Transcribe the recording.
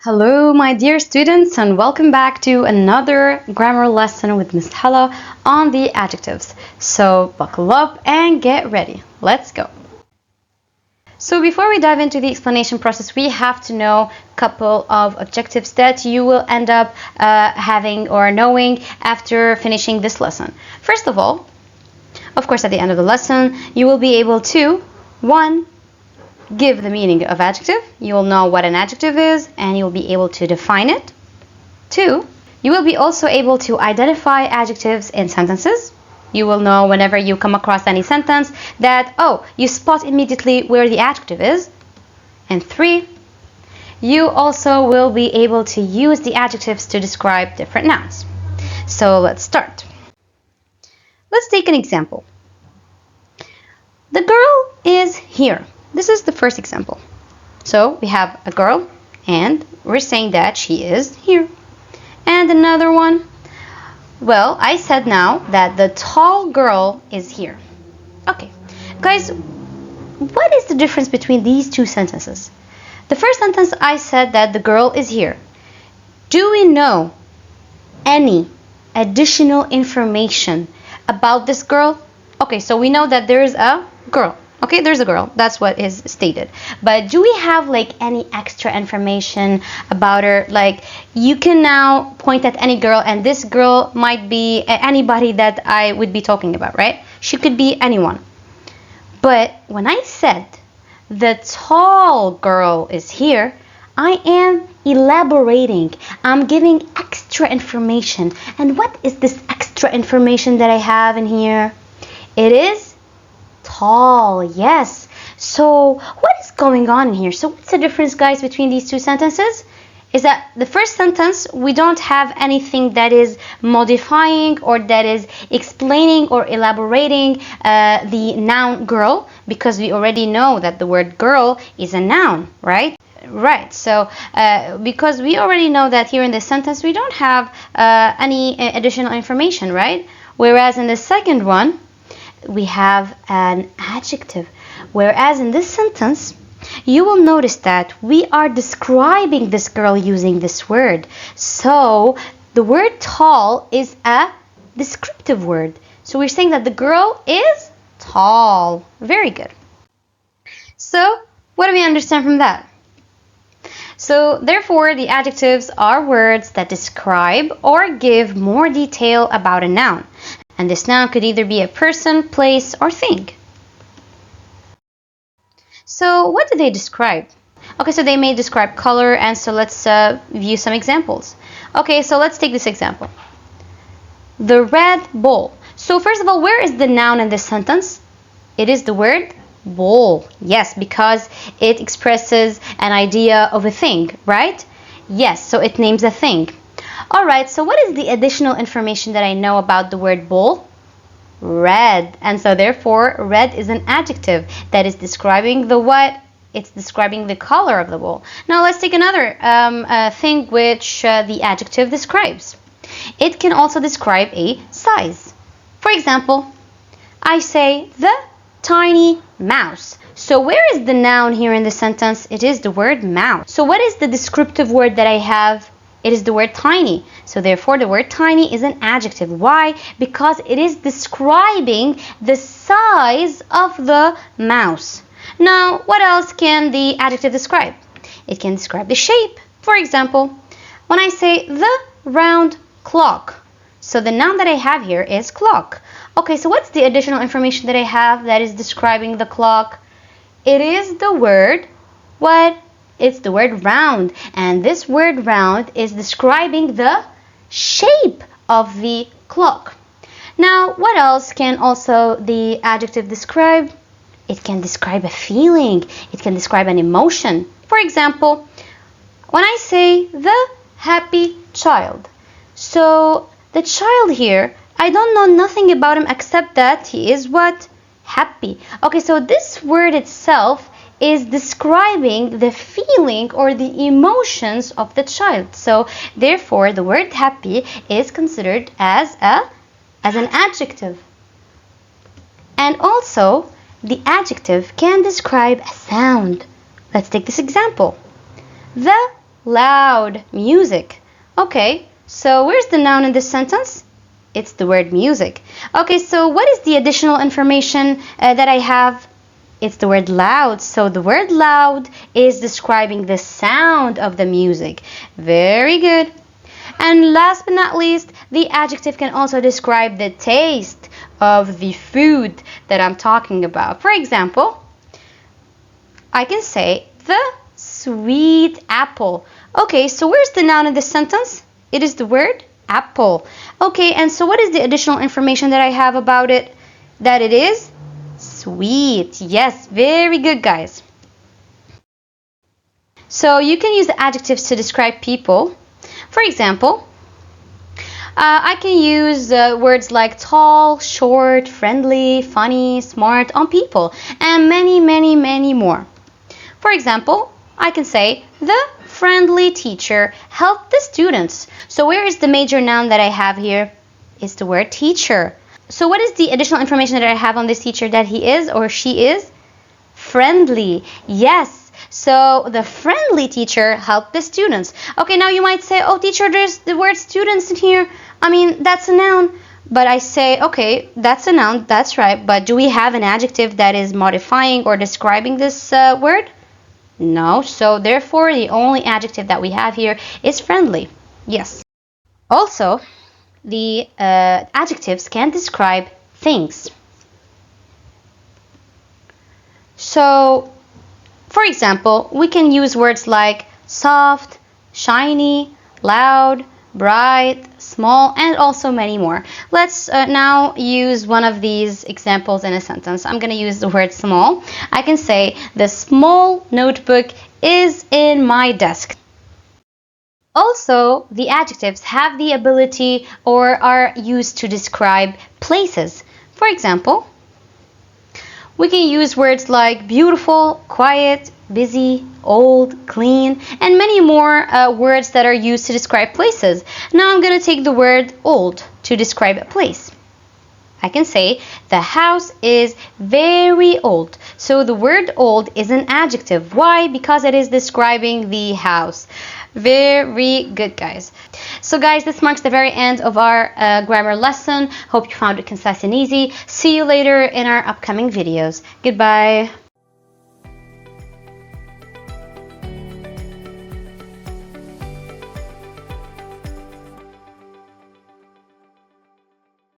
Hello, my dear students, and welcome back to another grammar lesson with Miss Hala on the adjectives. So buckle up and get ready. Let's go. So before we dive into the explanation process, we have to know a couple of objectives that you will end up having or knowing after finishing this lesson. First of all, of course, at the end of the lesson, you will be able to, 1, give the meaning of adjective. You will know what an adjective is and you will be able to define it. 2, you will be also able to identify adjectives in sentences. You will know whenever you come across any sentence that, you spot immediately where the adjective is. And 3, you also will be able to use the adjectives to describe different nouns. So let's start. Let's take an example. The girl is here. This is the first example. So we have a girl and we're saying that she is here. And another one. Well, I said now that the tall girl is here. Okay, guys, what is the difference between these two sentences? The first sentence I said that the girl is here. Do we know any additional information about this girl? Okay, so we know that there is a girl. Okay, there's a girl. That's what is stated. But do we have any extra information about her? You can now point at any girl and this girl might be anybody that I would be talking about, right? She could be anyone. But when I said the tall girl is here, I am elaborating. I'm giving extra information. And what is this extra information that I have in here? It is tall, yes. So what is going on in here? So what's the difference, guys, between these two sentences? Is that the first sentence, we don't have anything that is modifying or that is explaining or elaborating the noun girl, because we already know that the word girl is a noun, right? Right, so because we already know that here in this sentence, we don't have any additional information, right? Whereas in the second one, we have an adjective. Whereas in this sentence, you will notice that we are describing this girl using this word. So the word tall is a descriptive word. So we're saying that the girl is tall. Very good. So what do we understand from that? So therefore, the adjectives are words that describe or give more detail about a noun. And this noun could either be a person, place, or thing. So what do they describe? Okay, so they may describe color, and so let's view some examples. Okay, so let's take this example. The red bowl. So first of all, where is the noun in this sentence? It is the word bowl. Yes, because it expresses an idea of a thing, right? Yes, so it names a thing. Alright, so what is the additional information that I know about the word bowl? Red. And so therefore, red is an adjective that is describing the what? It's describing the color of the bowl. Now let's take another thing which the adjective describes. It can also describe a size. For example, I say the tiny mouse. So where is the noun here in the sentence? It is the word mouse. So what is the descriptive word that I have? It is the word tiny. So therefore, the word tiny is an adjective. Why? Because it is describing the size of the mouse. Now, what else can the adjective describe? It can describe the shape. For example, when I say the round clock. So the noun that I have here is clock. Okay, so what's the additional information that I have that is describing the clock? It is the word what? It's the word round, and this word round is describing the shape of the clock. Now, what else can also the adjective describe? It can describe a feeling. It can describe an emotion. For example, when I say the happy child. So the child here, I don't know nothing about him except that he is what? Happy. Okay, so this word itself is describing the feeling or the emotions of the child. So therefore, the word happy is considered as an adjective. And also, the adjective can describe a sound. Let's take this example. The loud, music. Okay, so where's the noun in this sentence? It's the word music. Okay, so what is the additional information that I have? It's the word loud. So the word loud is describing the sound of the music. Very good. And last but not least, the adjective can also describe the taste of the food that I'm talking about. For example, I can say the sweet apple. Okay, so where's the noun in this sentence? It is the word apple. Okay, and so what is the additional information that I have about it? That it is sweet. Yes, very good, guys. So you can use the adjectives to describe people. For example, I can use words like tall, short, friendly, funny, smart on people, and many, many, many more. For example, I can say the friendly teacher helped the students. So where is the major noun that I have here? It's the word teacher. So what is the additional information that I have on this teacher? That he is or she is friendly. Yes. So the friendly teacher helped the students. Okay, now you might say, oh teacher, there's the word students in here. I mean, that's a noun. But I say, okay, that's a noun, that's right. But do we have an adjective that is modifying or describing this word? No. So therefore, the only adjective that we have here is friendly. Yes. Also, the adjectives can describe things. So, for example, we can use words like soft, shiny, loud, bright, small, and also many more. Let's now use one of these examples in a sentence. I'm going to use the word small. I can say, the small notebook is in my desk. Also, the adjectives have the ability or are used to describe places. For example, we can use words like beautiful, quiet, busy, old, clean, and many more words that are used to describe places. Now I'm going to take the word old to describe a place. I can say the house is very old. So the word old is an adjective. Why? Because it is describing the house. Very good, guys. So guys, this marks the very end of our grammar lesson. Hope you found it concise and easy. See you later in our upcoming videos. Goodbye.